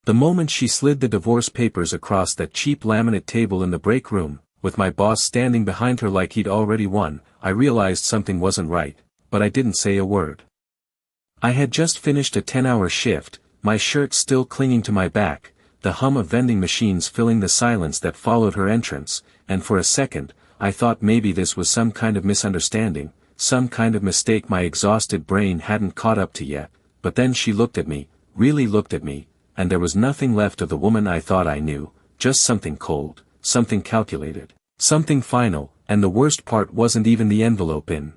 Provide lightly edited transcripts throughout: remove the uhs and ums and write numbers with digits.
The moment she slid the divorce papers across that cheap laminate table in the break room, with my boss standing behind her like he'd already won, I realized something wasn't right, but I didn't say a word. I had just finished a 10-hour shift, my shirt still clinging to my back, the hum of vending machines filling the silence that followed her entrance, and for a second, I thought maybe this was some kind of misunderstanding, some kind of mistake my exhausted brain hadn't caught up to yet, but then she looked at me, really looked at me, and there was nothing left of the woman I thought I knew, just something cold, something calculated, something final, and the worst part wasn't even the envelope in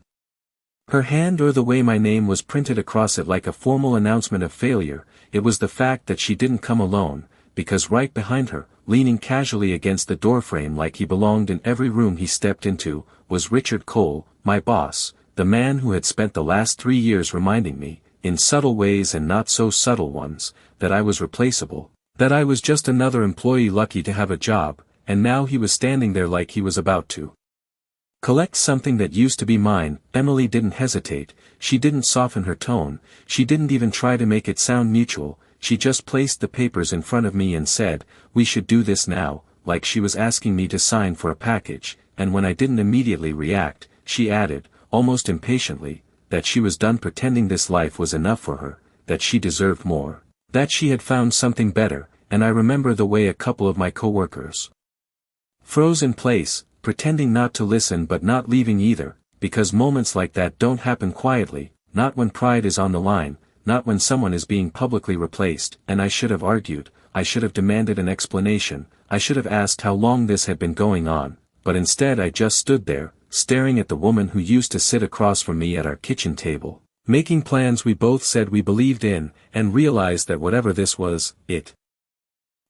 her hand or the way my name was printed across it like a formal announcement of failure. It was the fact that she didn't come alone, because right behind her, leaning casually against the doorframe like he belonged in every room he stepped into, was Richard Cole, my boss, the man who had spent the last 3 years reminding me, in subtle ways and not so subtle ones, that I was replaceable, that I was just another employee lucky to have a job, and now he was standing there like he was about to collect something that used to be mine. Emily didn't hesitate, she didn't soften her tone, she didn't even try to make it sound mutual, she just placed the papers in front of me and said, "We should do this now," like she was asking me to sign for a package, and when I didn't immediately react, she added, almost impatiently, that she was done pretending this life was enough for her, that she deserved more, that she had found something better, and I remember the way a couple of my coworkers froze in place, pretending not to listen but not leaving either, because moments like that don't happen quietly, not when pride is on the line, not when someone is being publicly replaced, and I should have argued, I should have demanded an explanation, I should have asked how long this had been going on, but instead I just stood there, staring at the woman who used to sit across from me at our kitchen table, making plans we both said we believed in, and realized that whatever this was, it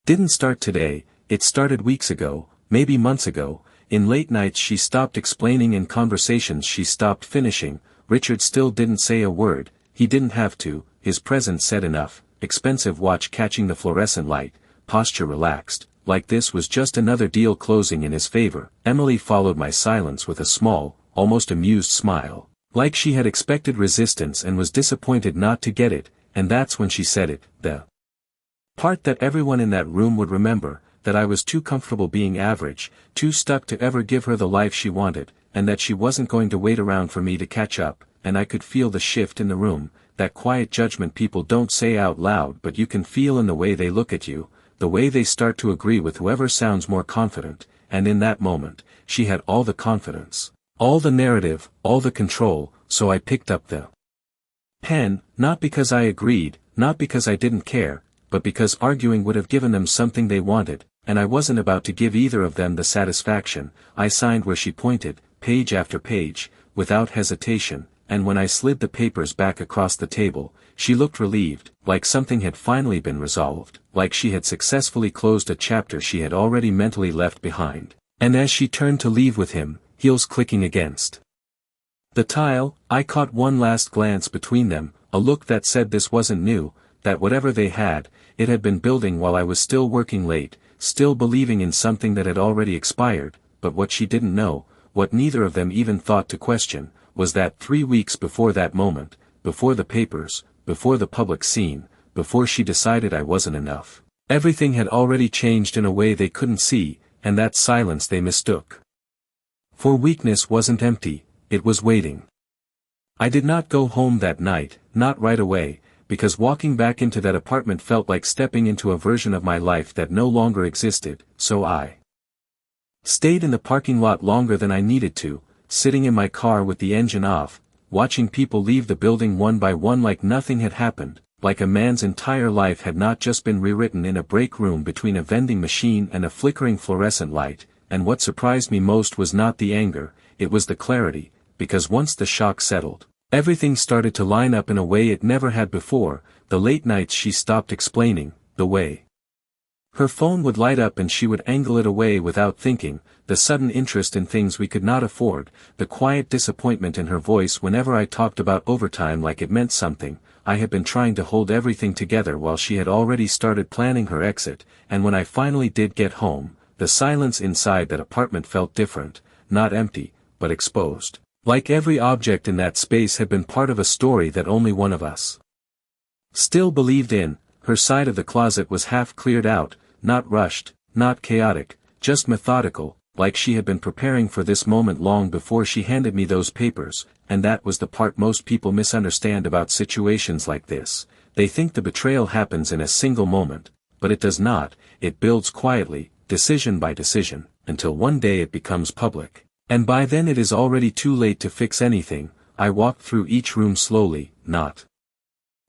didn't start today, it started weeks ago, maybe months ago. In late nights she stopped explaining, in conversations she stopped finishing. Richard still didn't say a word, he didn't have to, his presence said enough, expensive watch catching the fluorescent light, posture relaxed, like this was just another deal closing in his favor. Emily followed my silence with a small, almost amused smile, like she had expected resistance and was disappointed not to get it, and that's when she said it, the part that everyone in that room would remember, that I was too comfortable being average, too stuck to ever give her the life she wanted, and that she wasn't going to wait around for me to catch up, and I could feel the shift in the room, that quiet judgment people don't say out loud but you can feel in the way they look at you, the way they start to agree with whoever sounds more confident, and in that moment, she had all the confidence, all the narrative, all the control, so I picked up the pen, not because I agreed, not because I didn't care, but because arguing would have given them something they wanted, and I wasn't about to give either of them the satisfaction. I signed where she pointed, page after page, without hesitation, and when I slid the papers back across the table, she looked relieved, like something had finally been resolved, like she had successfully closed a chapter she had already mentally left behind. And as she turned to leave with him, heels clicking against the tile, I caught one last glance between them, a look that said this wasn't new, that whatever they had, it had been building while I was still working late, still believing in something that had already expired. But what she didn't know, what neither of them even thought to question, was that 3 weeks before that moment, before the papers, before the public scene, before she decided I wasn't enough, everything had already changed in a way they couldn't see, and that silence they mistook for weakness wasn't empty, it was waiting. I did not go home that night, not right away, because walking back into that apartment felt like stepping into a version of my life that no longer existed, so I stayed in the parking lot longer than I needed to, sitting in my car with the engine off, watching people leave the building one by one like nothing had happened, like a man's entire life had not just been rewritten in a break room between a vending machine and a flickering fluorescent light. And what surprised me most was not the anger, it was the clarity, because once the shock settled, everything started to line up in a way it never had before. The late nights she stopped explaining, the way her phone would light up and she would angle it away without thinking, the sudden interest in things we could not afford, the quiet disappointment in her voice whenever I talked about overtime like it meant something. I had been trying to hold everything together while she had already started planning her exit, and when I finally did get home, the silence inside that apartment felt different, not empty, but exposed. Like every object in that space had been part of a story that only one of us still believed in. Her side of the closet was half cleared out, not rushed, not chaotic, just methodical, like she had been preparing for this moment long before she handed me those papers, and that was the part most people misunderstand about situations like this. They think the betrayal happens in a single moment, but it does not. It builds quietly, decision by decision, until one day it becomes public. And by then it is already too late to fix anything. I walked through each room slowly, not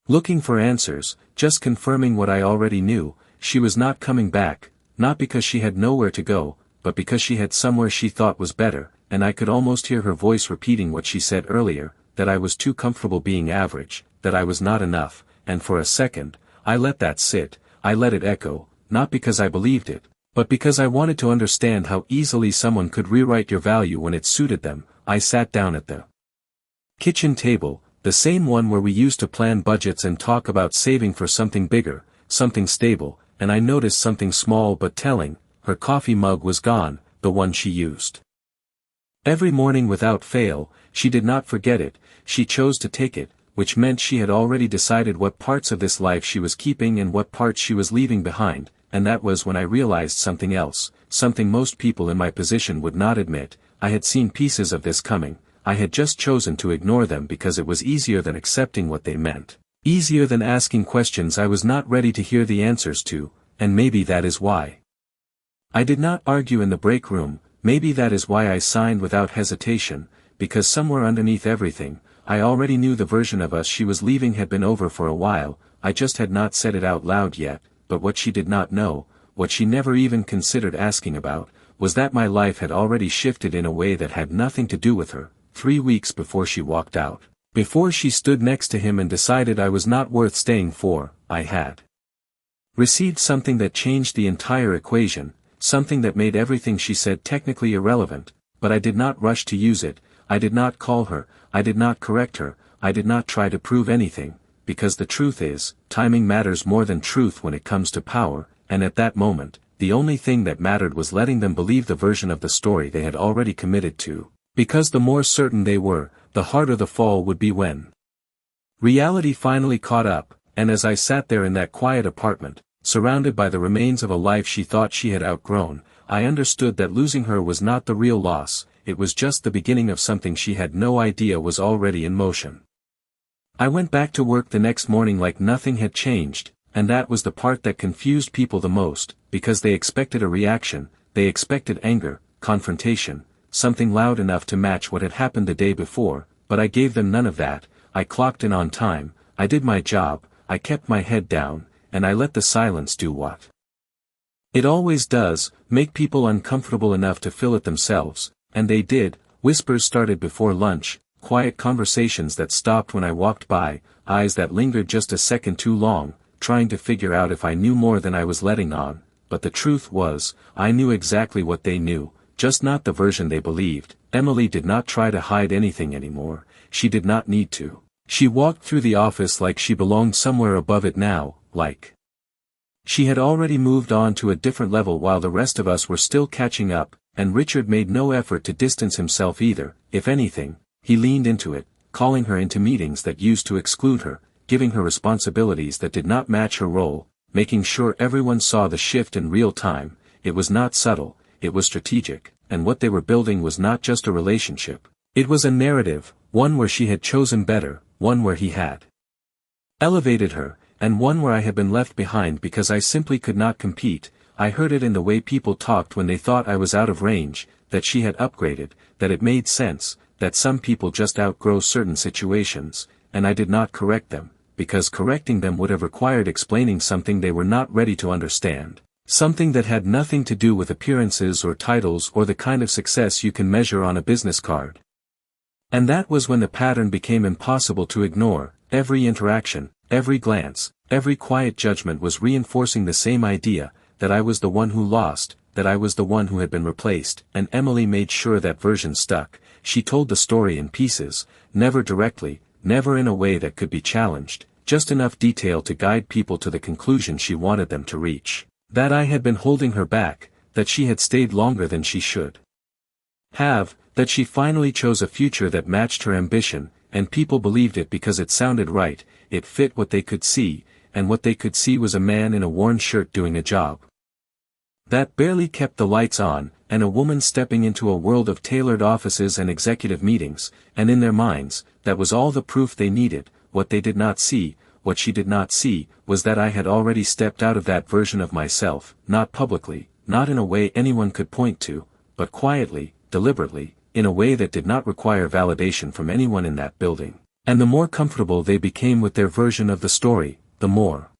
looking for answers, just confirming what I already knew. She was not coming back, not because she had nowhere to go, but because she had somewhere she thought was better, and I could almost hear her voice repeating what she said earlier, that I was too comfortable being average, that I was not enough, and for a second, I let that sit. I let it echo, not because I believed it, but because I wanted to understand how easily someone could rewrite your value when it suited them. I sat down at the kitchen table, the same one where we used to plan budgets and talk about saving for something bigger, something stable, and I noticed something small but telling. Her coffee mug was gone, the one she used every morning without fail. She did not forget it, she chose to take it, which meant she had already decided what parts of this life she was keeping and what parts she was leaving behind, and that was when I realized something else, something most people in my position would not admit. I had seen pieces of this coming, I had just chosen to ignore them because it was easier than accepting what they meant, easier than asking questions I was not ready to hear the answers to, and maybe that is why I did not argue in the break room. Maybe that is why I signed without hesitation, because somewhere underneath everything, I already knew the version of us she was leaving had been over for a while. I just had not said it out loud yet, but what she did not know, what she never even considered asking about, was that my life had already shifted in a way that had nothing to do with her. 3 weeks before she walked out, before she stood next to him and decided I was not worth staying for, I had received something that changed the entire equation, something that made everything she said technically irrelevant, but I did not rush to use it. I did not call her, I did not correct her, I did not try to prove anything, because the truth is, timing matters more than truth when it comes to power, and at that moment, the only thing that mattered was letting them believe the version of the story they had already committed to, because the more certain they were, the harder the fall would be when reality finally caught up. And as I sat there in that quiet apartment, surrounded by the remains of a life she thought she had outgrown, I understood that losing her was not the real loss, it was just the beginning of something she had no idea was already in motion. I went back to work the next morning like nothing had changed, and that was the part that confused people the most, because they expected a reaction, they expected anger, confrontation, something loud enough to match what had happened the day before, but I gave them none of that. I clocked in on time, I did my job, I kept my head down, and I let the silence do what it always does, make people uncomfortable enough to fill it themselves, and they did. Whispers started before lunch, quiet conversations that stopped when I walked by, eyes that lingered just a second too long, trying to figure out if I knew more than I was letting on, but the truth was, I knew exactly what they knew, just not the version they believed. Emily did not try to hide anything anymore, she did not need to. She walked through the office like she belonged somewhere above it now, like she had already moved on to a different level while the rest of us were still catching up, and Richard made no effort to distance himself either. If anything, he leaned into it, calling her into meetings that used to exclude her, giving her responsibilities that did not match her role, making sure everyone saw the shift in real time. It was not subtle, it was strategic, and what they were building was not just a relationship. It was a narrative, one where she had chosen better, one where he had elevated her, and one where I had been left behind because I simply could not compete. I heard it in the way people talked when they thought I was out of range, that she had upgraded, that it made sense, that some people just outgrow certain situations, and I did not correct them, because correcting them would have required explaining something they were not ready to understand, something that had nothing to do with appearances or titles or the kind of success you can measure on a business card. And that was when the pattern became impossible to ignore. Every interaction, every glance, every quiet judgment was reinforcing the same idea, that I was the one who lost, that I was the one who had been replaced, and Emily made sure that version stuck. She told the story in pieces, never directly, never in a way that could be challenged, just enough detail to guide people to the conclusion she wanted them to reach. That I had been holding her back, that she had stayed longer than she should have, that she finally chose a future that matched her ambition, and people believed it because it sounded right, it fit what they could see, and what they could see was a man in a worn shirt doing a job that barely kept the lights on, and a woman stepping into a world of tailored offices and executive meetings, and in their minds, that was all the proof they needed. What they did not see, what she did not see, was that I had already stepped out of that version of myself, not publicly, not in a way anyone could point to, but quietly, deliberately, in a way that did not require validation from anyone in that building. And the more comfortable they became with their version of the story, the more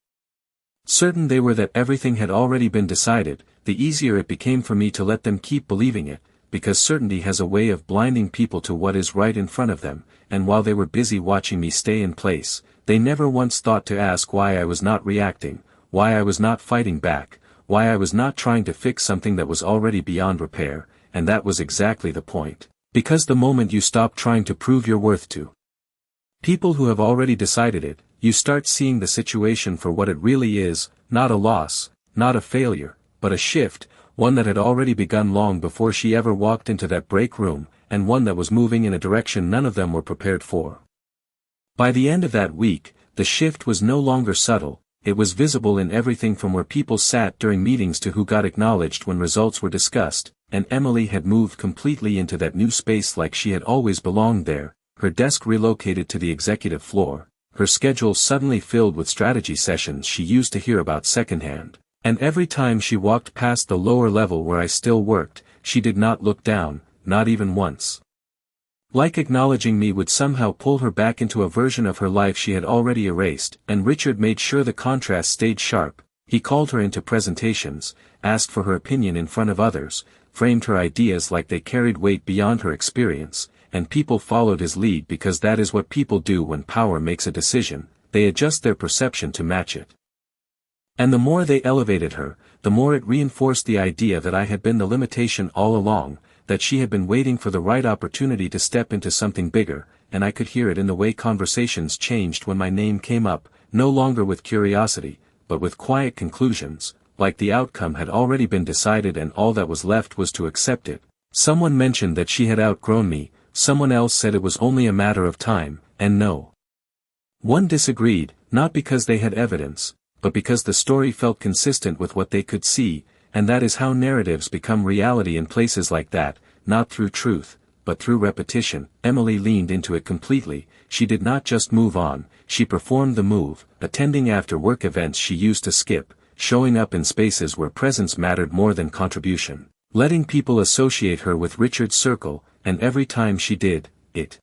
certain they were that everything had already been decided, the easier it became for me to let them keep believing it, because certainty has a way of blinding people to what is right in front of them, and while they were busy watching me stay in place, they never once thought to ask why I was not reacting, why I was not fighting back, why I was not trying to fix something that was already beyond repair, and that was exactly the point. Because the moment you stop trying to prove your worth to people who have already decided it, you start seeing the situation for what it really is, not a loss, not a failure, but a shift, one that had already begun long before she ever walked into that break room, and one that was moving in a direction none of them were prepared for. By the end of that week, the shift was no longer subtle, it was visible in everything from where people sat during meetings to who got acknowledged when results were discussed, and Emily had moved completely into that new space like she had always belonged there, her desk relocated to the executive floor, her schedule suddenly filled with strategy sessions she used to hear about secondhand, and every time she walked past the lower level where I still worked, she did not look down, not even once. Like acknowledging me would somehow pull her back into a version of her life she had already erased, and Richard made sure the contrast stayed sharp. He called her into presentations, asked for her opinion in front of others, framed her ideas like they carried weight beyond her experience, and people followed his lead because that is what people do when power makes a decision, they adjust their perception to match it. And the more they elevated her, the more it reinforced the idea that I had been the limitation all along, that she had been waiting for the right opportunity to step into something bigger, and I could hear it in the way conversations changed when my name came up, no longer with curiosity, but with quiet conclusions, like the outcome had already been decided and all that was left was to accept it. Someone mentioned that she had outgrown me, someone else said it was only a matter of time, and no one disagreed, not because they had evidence, but because the story felt consistent with what they could see, and that is how narratives become reality in places like that, not through truth, but through repetition. Emily leaned into it completely, she did not just move on, she performed the move, attending after-work events she used to skip, showing up in spaces where presence mattered more than contribution, letting people associate her with Richard's circle, and every time she did, it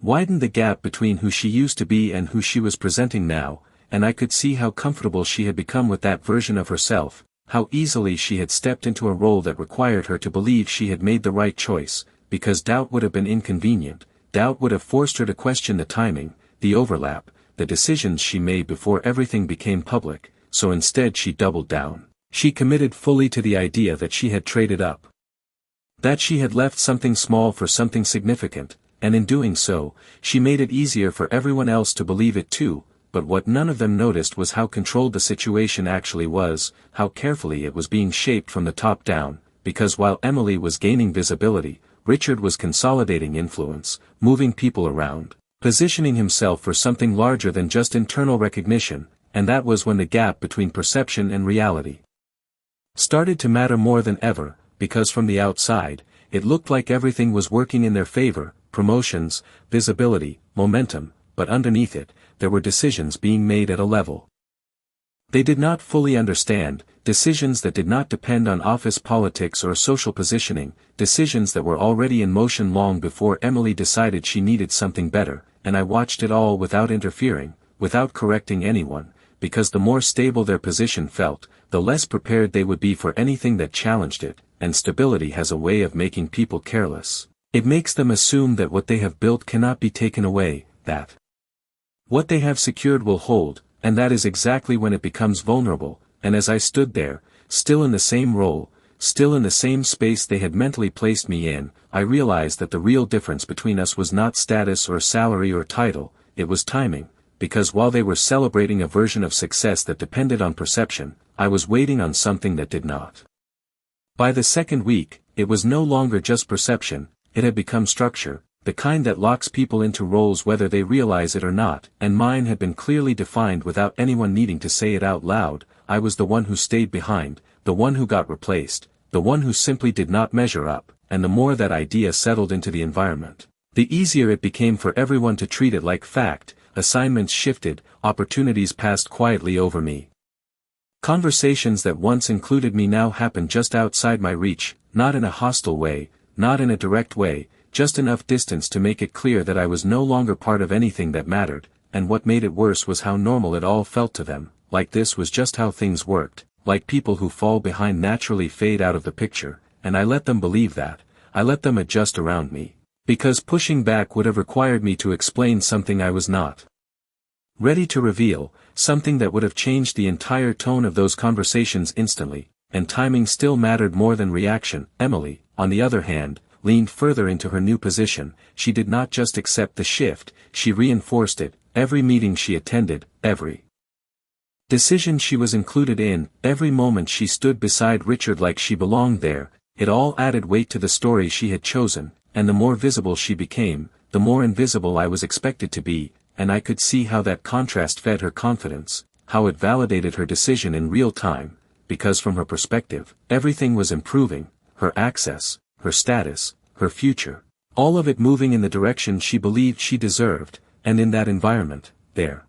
widened the gap between who she used to be and who she was presenting now, and I could see how comfortable she had become with that version of herself, how easily she had stepped into a role that required her to believe she had made the right choice, because doubt would have been inconvenient, doubt would have forced her to question the timing, the overlap, the decisions she made before everything became public, so instead she doubled down. She committed fully to the idea that she had traded up. That she had left something small for something significant, and in doing so, she made it easier for everyone else to believe it too, but what none of them noticed was how controlled the situation actually was, how carefully it was being shaped from the top down, because while Emily was gaining visibility, Richard was consolidating influence, moving people around, positioning himself for something larger than just internal recognition, and that was when the gap between perception and reality started to matter more than ever, because from the outside, it looked like everything was working in their favor, promotions, visibility, momentum, but underneath it, there were decisions being made at a level they did not fully understand, decisions that did not depend on office politics or social positioning, decisions that were already in motion long before Emily decided she needed something better, and I watched it all without interfering, without correcting anyone, because the more stable their position felt, the less prepared they would be for anything that challenged it, and stability has a way of making people careless. It makes them assume that what they have built cannot be taken away, that what they have secured will hold, and that is exactly when it becomes vulnerable, and as I stood there, still in the same role, still in the same space they had mentally placed me in, I realized that the real difference between us was not status or salary or title, it was timing, because while they were celebrating a version of success that depended on perception, I was waiting on something that did not. By the second week, it was no longer just perception, it had become structure, the kind that locks people into roles whether they realize it or not, and mine had been clearly defined without anyone needing to say it out loud. I was the one who stayed behind, the one who got replaced, the one who simply did not measure up, and the more that idea settled into the environment, the easier it became for everyone to treat it like fact. Assignments shifted, opportunities passed quietly over me. Conversations that once included me now happened just outside my reach, not in a hostile way, not in a direct way, just enough distance to make it clear that I was no longer part of anything that mattered, and what made it worse was how normal it all felt to them, like this was just how things worked, like people who fall behind naturally fade out of the picture, and I let them believe that. I let them adjust around me. Because pushing back would have required me to explain something I was not ready to reveal, something that would have changed the entire tone of those conversations instantly, and timing still mattered more than reaction. Emily, on the other hand, leaned further into her new position. She did not just accept the shift, she reinforced it. Every meeting she attended, every decision she was included in, every moment she stood beside Richard like she belonged there, it all added weight to the story she had chosen. And the more visible she became, the more invisible I was expected to be, and I could see how that contrast fed her confidence, how it validated her decision in real time, because from her perspective, everything was improving, her access, her status, her future, all of it moving in the direction she believed she deserved, and in that environment, there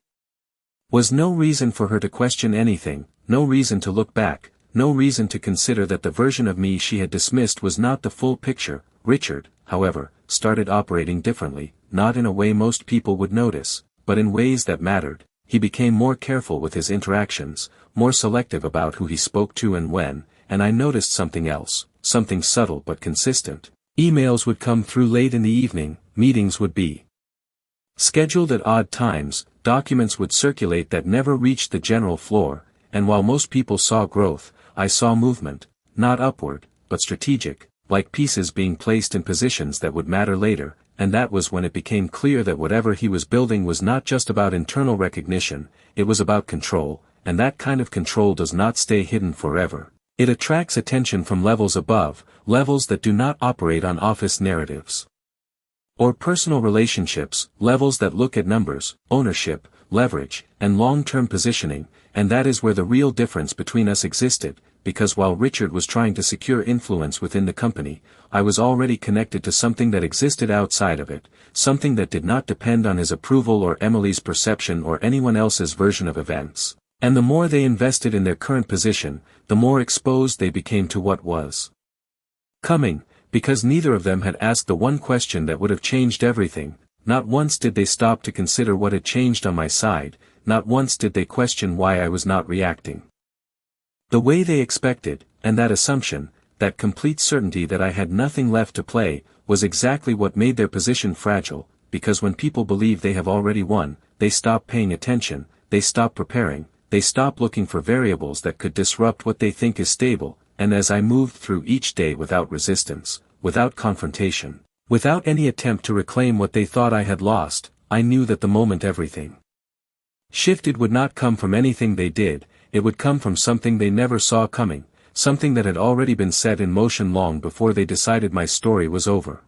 was no reason for her to question anything, no reason to look back, no reason to consider that the version of me she had dismissed was not the full picture. Richard, however, started operating differently, not in a way most people would notice, but in ways that mattered. He became more careful with his interactions, more selective about who he spoke to and when, and I noticed something else, something subtle but consistent. Emails would come through late in the evening, meetings would be scheduled at odd times, documents would circulate that never reached the general floor, and while most people saw growth, I saw movement, not upward, but strategic, like pieces being placed in positions that would matter later, and that was when it became clear that whatever he was building was not just about internal recognition, it was about control, and that kind of control does not stay hidden forever. It attracts attention from levels above, levels that do not operate on office narratives or personal relationships, levels that look at numbers, ownership, leverage, and long-term positioning, and that is where the real difference between us existed, because while Richard was trying to secure influence within the company, I was already connected to something that existed outside of it, something that did not depend on his approval or Emily's perception or anyone else's version of events. And the more they invested in their current position, the more exposed they became to what was coming, because neither of them had asked the one question that would have changed everything. Not once did they stop to consider what had changed on my side, not once did they question why I was not reacting the way they expected, and that assumption, that complete certainty that I had nothing left to play, was exactly what made their position fragile, because when people believe they have already won, they stop paying attention, they stop preparing, they stop looking for variables that could disrupt what they think is stable, and as I moved through each day without resistance, without confrontation, without any attempt to reclaim what they thought I had lost, I knew that the moment everything shifted would not come from anything they did, it would come from something they never saw coming, something that had already been set in motion long before they decided my story was over.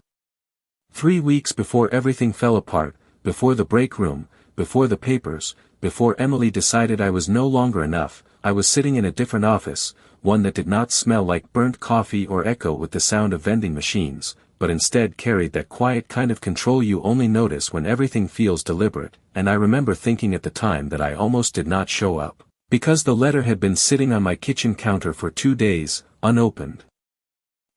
3 weeks before everything fell apart, before the break room, before the papers, before Emily decided I was no longer enough, I was sitting in a different office, one that did not smell like burnt coffee or echo with the sound of vending machines, but instead carried that quiet kind of control you only notice when everything feels deliberate, and I remember thinking at the time that I almost did not show up, because the letter had been sitting on my kitchen counter for 2 days, unopened.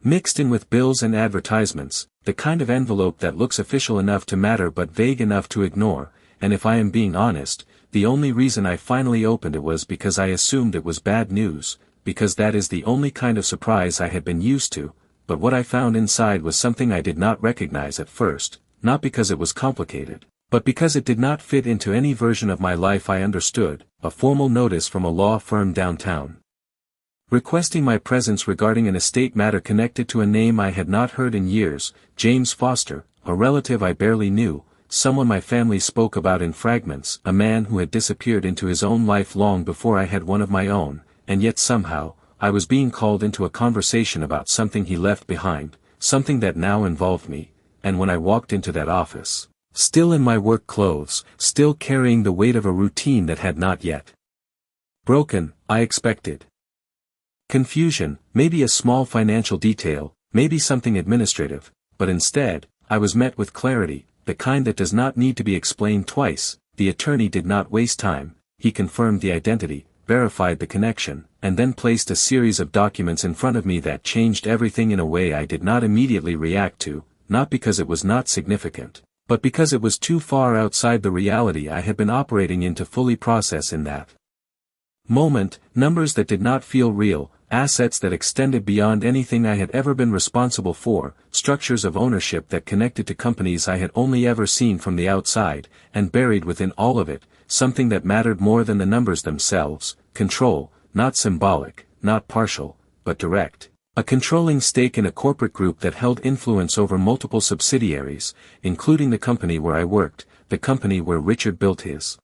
Mixed in with bills and advertisements, the kind of envelope that looks official enough to matter but vague enough to ignore, and if I am being honest, the only reason I finally opened it was because I assumed it was bad news, because that is the only kind of surprise I had been used to, but what I found inside was something I did not recognize at first, not because it was complicated, but because it did not fit into any version of my life I understood, a formal notice from a law firm downtown, requesting my presence regarding an estate matter connected to a name I had not heard in years, James Foster, a relative I barely knew, someone my family spoke about in fragments, a man who had disappeared into his own life long before I had one of my own, and yet somehow, I was being called into a conversation about something he left behind, something that now involved me, and when I walked into that office, still in my work clothes, still carrying the weight of a routine that had not yet broken, I expected confusion, maybe a small financial detail, maybe something administrative, but instead, I was met with clarity, the kind that does not need to be explained twice. The attorney did not waste time, he confirmed the identity, verified the connection, and then placed a series of documents in front of me that changed everything in a way I did not immediately react to, not because it was not significant, but because it was too far outside the reality I had been operating in to fully process in that moment. Numbers that did not feel real, assets that extended beyond anything I had ever been responsible for, structures of ownership that connected to companies I had only ever seen from the outside, and buried within all of it, something that mattered more than the numbers themselves, control, not symbolic, not partial, but direct. A controlling stake in a corporate group that held influence over multiple subsidiaries, including the company where I worked, the company where Richard built his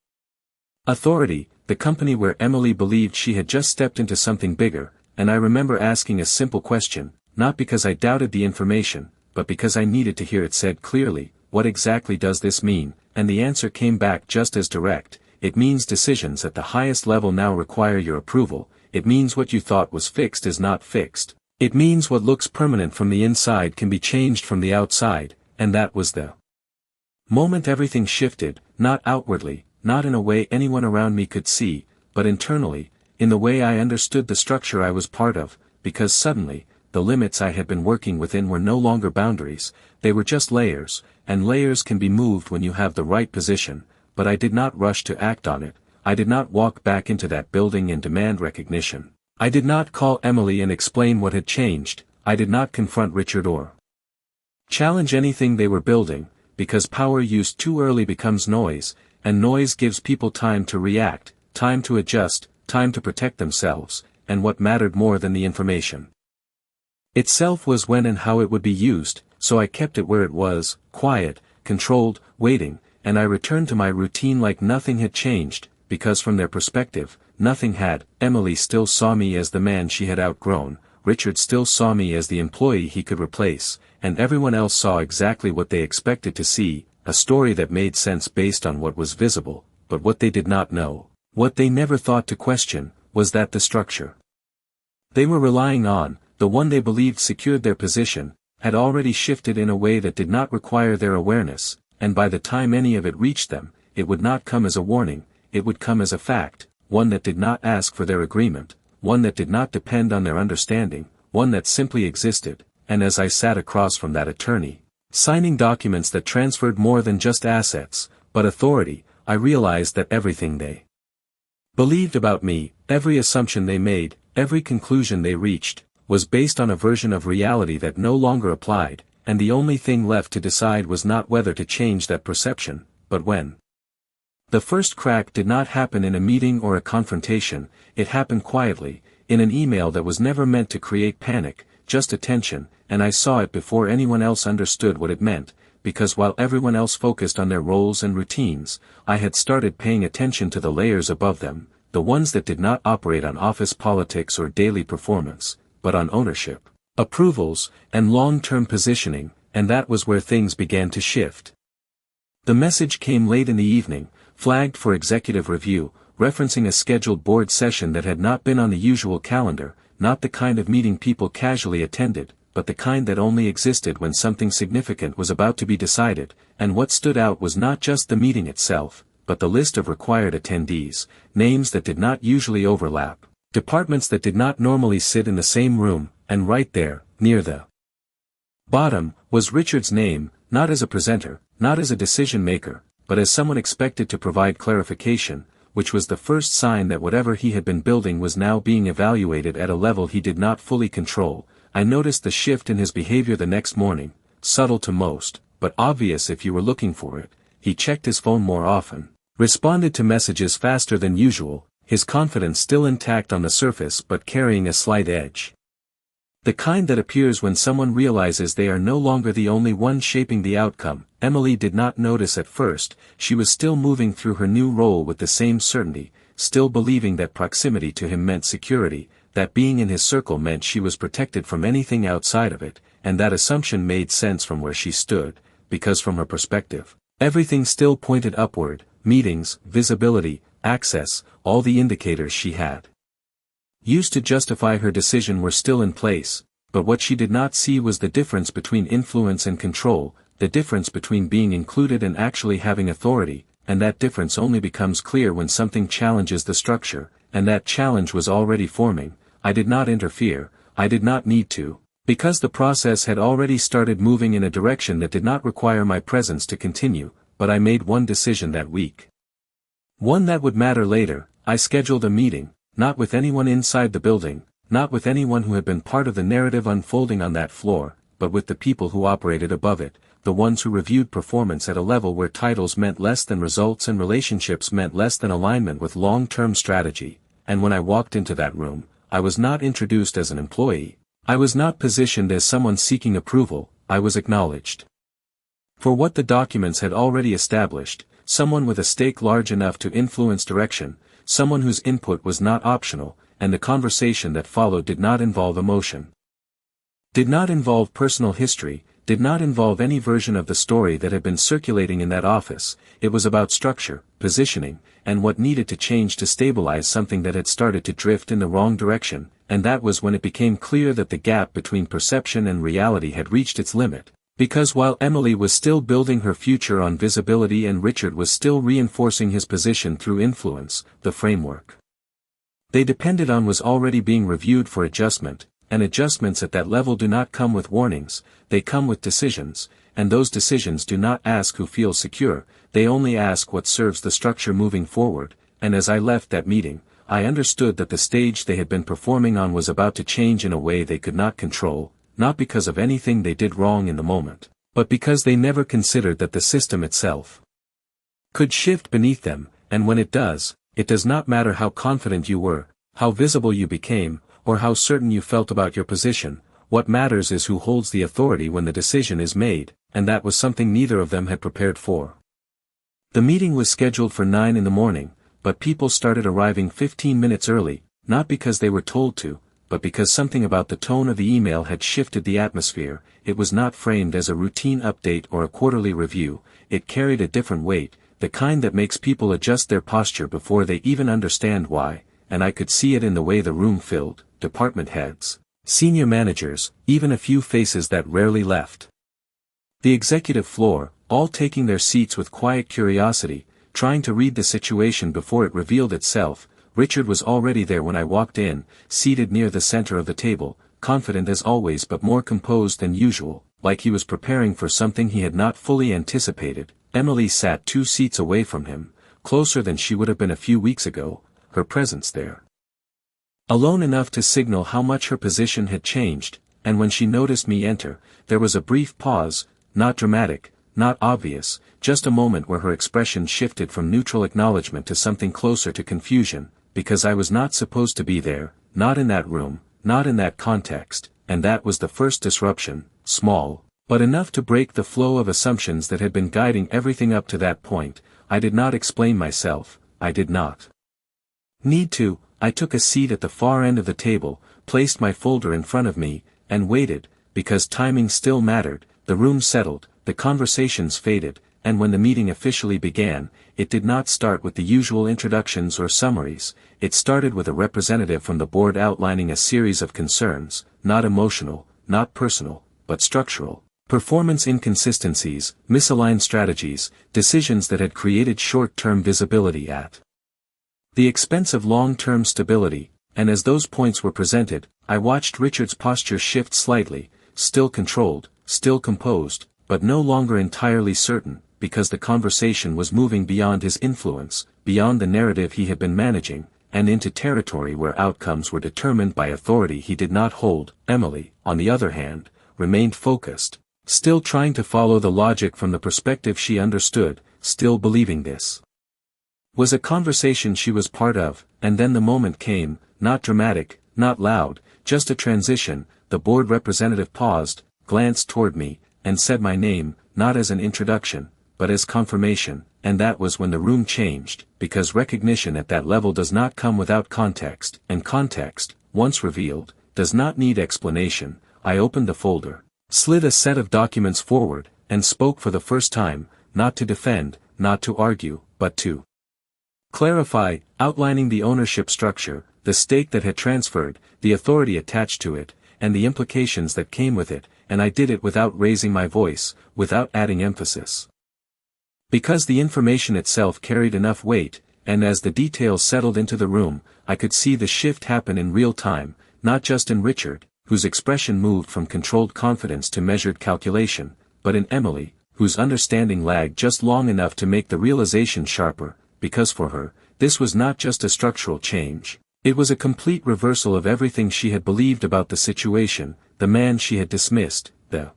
authority, the company where Emily believed she had just stepped into something bigger. And I remember asking a simple question, not because I doubted the information, but because I needed to hear it said clearly, what exactly does this mean? And the answer came back just as direct, it means decisions at the highest level now require your approval, it means what you thought was fixed is not fixed, it means what looks permanent from the inside can be changed from the outside, and that was the moment everything shifted, not outwardly, not in a way anyone around me could see, but internally, in the way I understood the structure I was part of, because suddenly, the limits I had been working within were no longer boundaries, they were just layers, and layers can be moved when you have the right position, but I did not rush to act on it, I did not walk back into that building and demand recognition, I did not call Emily and explain what had changed, I did not confront Richard or challenge anything they were building, because power used too early becomes noise, and noise gives people time to react, time to adjust, time to protect themselves, and what mattered more than the information itself was when and how it would be used, so I kept it where it was, quiet, controlled, waiting, and I returned to my routine like nothing had changed, because from their perspective, nothing had. Emily still saw me as the man she had outgrown, Richard still saw me as the employee he could replace, and everyone else saw exactly what they expected to see, a story that made sense based on what was visible, but what they did not know, what they never thought to question, was that the structure they were relying on, the one they believed secured their position, had already shifted in a way that did not require their awareness, and by the time any of it reached them, it would not come as a warning, it would come as a fact, one that did not ask for their agreement, one that did not depend on their understanding, one that simply existed, and as I sat across from that attorney, signing documents that transferred more than just assets, but authority, I realized that everything they believed about me, every assumption they made, every conclusion they reached, was based on a version of reality that no longer applied, and the only thing left to decide was not whether to change that perception, but when. The first crack did not happen in a meeting or a confrontation, it happened quietly, in an email that was never meant to create panic, just attention, and I saw it before anyone else understood what it meant, because while everyone else focused on their roles and routines, I had started paying attention to the layers above them, the ones that did not operate on office politics or daily performance, but on ownership, approvals, and long-term positioning, and that was where things began to shift. The message came late in the evening, flagged for executive review, referencing a scheduled board session that had not been on the usual calendar, not the kind of meeting people casually attended, but the kind that only existed when something significant was about to be decided, and what stood out was not just the meeting itself, but the list of required attendees, names that did not usually overlap, departments that did not normally sit in the same room, and right there, near the bottom, was Richard's name, not as a presenter, not as a decision-maker, but as someone expected to provide clarification, which was the first sign that whatever he had been building was now being evaluated at a level he did not fully control. I noticed the shift in his behavior the next morning, subtle to most, but obvious if you were looking for it. He checked his phone more often, responded to messages faster than usual, his confidence still intact on the surface but carrying a slight edge. The kind that appears when someone realizes they are no longer the only one shaping the outcome. Emily did not notice at first, she was still moving through her new role with the same certainty, still believing that proximity to him meant security, that being in his circle meant she was protected from anything outside of it, and that assumption made sense from where she stood, because from her perspective, everything still pointed upward: meetings, visibility, access, all the indicators she had used to justify her decision were still in place, but what she did not see was the difference between influence and control, the difference between being included and actually having authority, and that difference only becomes clear when something challenges the structure, and that challenge was already forming. I did not interfere, I did not need to, because the process had already started moving in a direction that did not require my presence to continue, but I made one decision that week. One that would matter later. I scheduled a meeting, not with anyone inside the building, not with anyone who had been part of the narrative unfolding on that floor, but with the people who operated above it, the ones who reviewed performance at a level where titles meant less than results and relationships meant less than alignment with long-term strategy. And when I walked into that room, I was not introduced as an employee. I was not positioned as someone seeking approval. I was acknowledged for what the documents had already established: someone with a stake large enough to influence direction, someone whose input was not optional, and the conversation that followed did not involve emotion, did not involve personal history, did not involve any version of the story that had been circulating in that office. It was about structure, positioning, and what needed to change to stabilize something that had started to drift in the wrong direction, and that was when it became clear that the gap between perception and reality had reached its limit. Because while Emily was still building her future on visibility and Richard was still reinforcing his position through influence, the framework they depended on was already being reviewed for adjustment, and adjustments at that level do not come with warnings, they come with decisions, and those decisions do not ask who feels secure, they only ask what serves the structure moving forward. And as I left that meeting, I understood that the stage they had been performing on was about to change in a way they could not control, not because of anything they did wrong in the moment, but because they never considered that the system itself could shift beneath them. And when it does not matter how confident you were, how visible you became, or how certain you felt about your position. What matters is who holds the authority when the decision is made, and that was something neither of them had prepared for. The meeting was scheduled for 9 in the morning, but people started arriving 15 minutes early, not because they were told to, but because something about the tone of the email had shifted the atmosphere. It was not framed as a routine update or a quarterly review, it carried a different weight, the kind that makes people adjust their posture before they even understand why, and I could see it in the way the room filled: department heads, senior managers, even a few faces that rarely left the executive floor, all taking their seats with quiet curiosity, trying to read the situation before it revealed itself. Richard was already there when I walked in, seated near the center of the table, confident as always but more composed than usual, like he was preparing for something he had not fully anticipated. Emily sat 2 seats away from him, closer than she would have been a few weeks ago, her presence there alone enough to signal how much her position had changed. And when she noticed me enter, there was a brief pause, not dramatic, not obvious, just a moment where her expression shifted from neutral acknowledgement to something closer to confusion, because I was not supposed to be there, not in that room, not in that context, and that was the first disruption, small, but enough to break the flow of assumptions that had been guiding everything up to that point. I did not explain myself, I did not need to. I took a seat at the far end of the table, placed my folder in front of me, and waited, because timing still mattered. The room settled, the conversations faded, and when the meeting officially began, it did not start with the usual introductions or summaries. It started with a representative from the board outlining a series of concerns, not emotional, not personal, but structural: performance inconsistencies, misaligned strategies, decisions that had created short-term visibility at the expense of long-term stability. And as those points were presented, I watched Richard's posture shift slightly, still controlled, still composed, but no longer entirely certain, because the conversation was moving beyond his influence, beyond the narrative he had been managing, and into territory where outcomes were determined by authority he did not hold. Emily, on the other hand, remained focused, still trying to follow the logic from the perspective she understood, still believing this was a conversation she was part of. And then the moment came, not dramatic, not loud, just a transition. The board representative paused, glanced toward me, and said my name, not as an introduction, but as confirmation. And that was when the room changed, because recognition at that level does not come without context, and context, once revealed, does not need explanation. I opened the folder, slid a set of documents forward, and spoke for the first time, not to defend, not to argue, but to clarify, outlining the ownership structure, the stake that had transferred, the authority attached to it, and the implications that came with it, and I did it without raising my voice, without adding emphasis. Because the information itself carried enough weight, and as the details settled into the room, I could see the shift happen in real time, not just in Richard, whose expression moved from controlled confidence to measured calculation, but in Emily, whose understanding lagged just long enough to make the realization sharper, because for her, this was not just a structural change. It was a complete reversal of everything she had believed about the situation, the man she had dismissed, the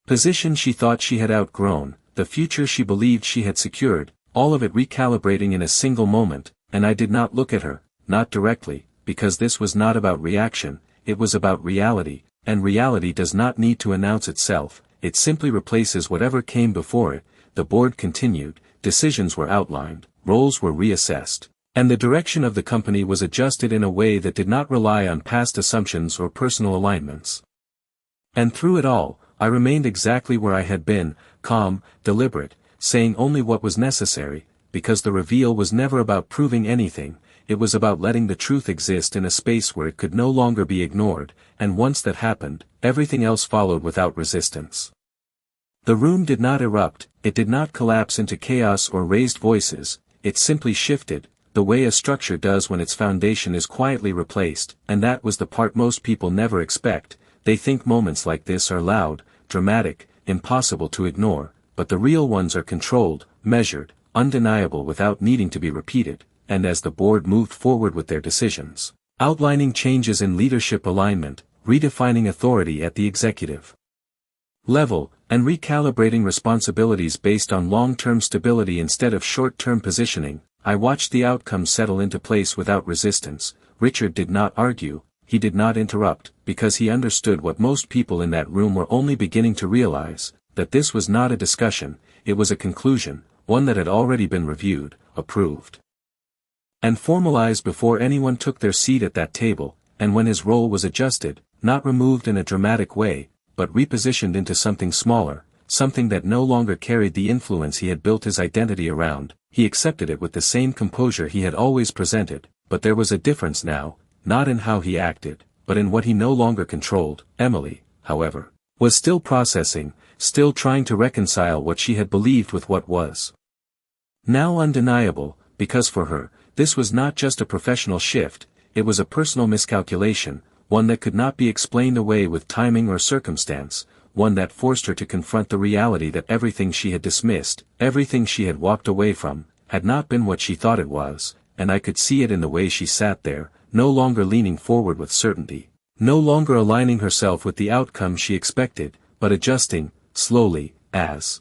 position she thought she had outgrown, the future she believed she had secured, all of it recalibrating in a single moment, and I did not look at her, not directly, because this was not about reaction, it was about reality, and reality does not need to announce itself, it simply replaces whatever came before it. The board continued, decisions were outlined, roles were reassessed, and the direction of the company was adjusted in a way that did not rely on past assumptions or personal alignments. And through it all, I remained exactly where I had been, calm, deliberate, saying only what was necessary, because the reveal was never about proving anything, it was about letting the truth exist in a space where it could no longer be ignored, and once that happened, everything else followed without resistance. The room did not erupt, it did not collapse into chaos or raised voices, it simply shifted, the way a structure does when its foundation is quietly replaced, and that was the part most people never expect. They think moments like this are loud, dramatic, impossible to ignore, but the real ones are controlled, measured, undeniable without needing to be repeated, and as the board moved forward with their decisions, outlining changes in leadership alignment, redefining authority at the executive level, and recalibrating responsibilities based on long-term stability instead of short-term positioning, I watched the outcome settle into place without resistance. Richard did not argue, he did not interrupt, because he understood what most people in that room were only beginning to realize, that this was not a discussion, it was a conclusion, one that had already been reviewed, approved, and formalized before anyone took their seat at that table, and when his role was adjusted, not removed in a dramatic way, but repositioned into something smaller, something that no longer carried the influence he had built his identity around, he accepted it with the same composure he had always presented, but there was a difference now, not in how he acted, but in what he no longer controlled. Emily, however, was still processing, still trying to reconcile what she had believed with what was now undeniable, because for her, this was not just a professional shift, it was a personal miscalculation, one that could not be explained away with timing or circumstance, one that forced her to confront the reality that everything she had dismissed, everything she had walked away from, had not been what she thought it was, and I could see it in the way she sat there, no longer leaning forward with certainty, no longer aligning herself with the outcome she expected, but adjusting, slowly, as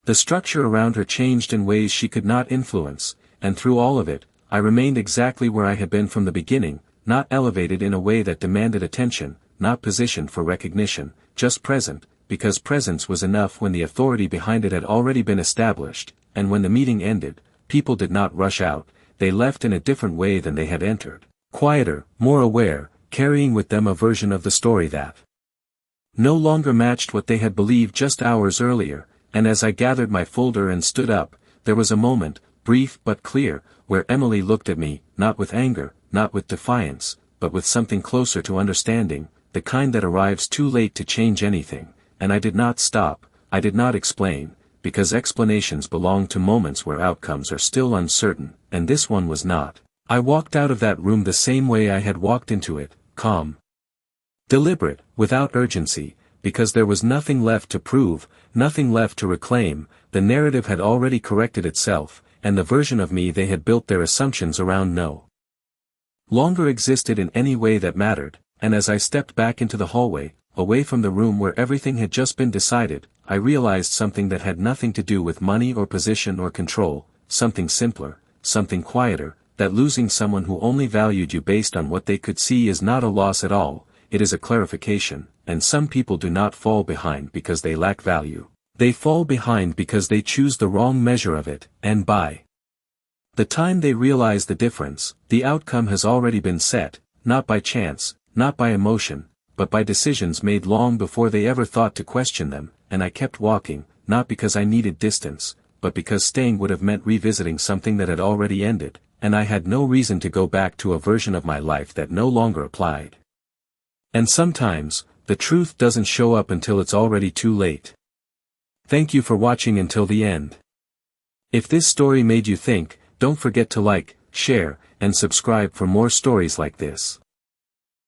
the structure around her changed in ways she could not influence, and through all of it, I remained exactly where I had been from the beginning, not elevated in a way that demanded attention, not positioned for recognition, just present, because presence was enough when the authority behind it had already been established, and when the meeting ended, people did not rush out, they left in a different way than they had entered, quieter, more aware, carrying with them a version of the story that no longer matched what they had believed just hours earlier, and as I gathered my folder and stood up, there was a moment, brief but clear, where Emily looked at me, not with anger, not with defiance, but with something closer to understanding, the kind that arrives too late to change anything, and I did not stop, I did not explain, because explanations belong to moments where outcomes are still uncertain, and this one was not. I walked out of that room the same way I had walked into it, calm, deliberate, without urgency, because there was nothing left to prove, nothing left to reclaim, the narrative had already corrected itself, and the version of me they had built their assumptions around no longer existed in any way that mattered, and as I stepped back into the hallway, away from the room where everything had just been decided, I realized something that had nothing to do with money or position or control, something simpler, something quieter, that losing someone who only valued you based on what they could see is not a loss at all, it is a clarification, and some people do not fall behind because they lack value. They fall behind because they choose the wrong measure of it, and by the time they realize the difference, the outcome has already been set, not by chance, not by emotion, but but by decisions made long before they ever thought to question them, and I kept walking, not because I needed distance, but because staying would have meant revisiting something that had already ended, and I had no reason to go back to a version of my life that no longer applied. And sometimes, the truth doesn't show up until it's already too late. Thank you for watching until the end. If this story made you think, don't forget to like, share, and subscribe for more stories like this.